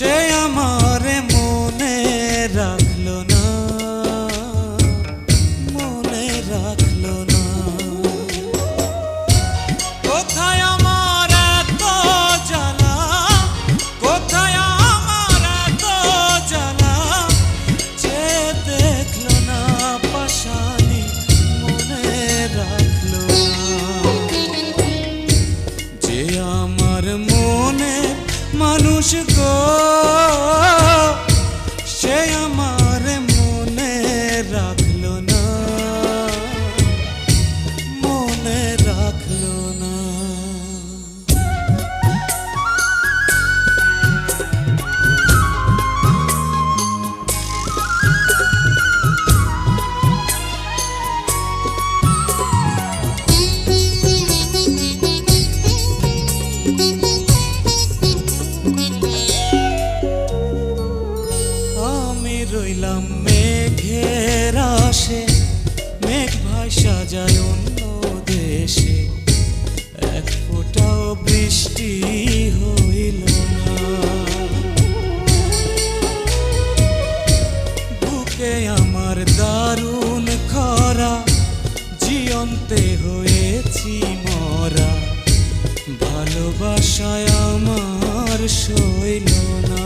সে আমারে মনে রাখলো না, মনে রাখলো না। কোথায় আমার এত জ্বালা, কোথায় আমার এত জ্বালা, যে দেখলো না পাশানি মনে রাখলো না। যে আমার মনে মানুষ গো, সে আমার মনে রাখলো না, মনে রাখলো না। রইলাম মেঘের আশে, মেঘ ভাষা যায় অন্য দেশে, এক ফোঁটাও বৃষ্টি হইল না। বুকে আমার দারুণ খরা, জিয়ন্তে হয়েছি মরা, ভালোবাসায় আমার সইল না।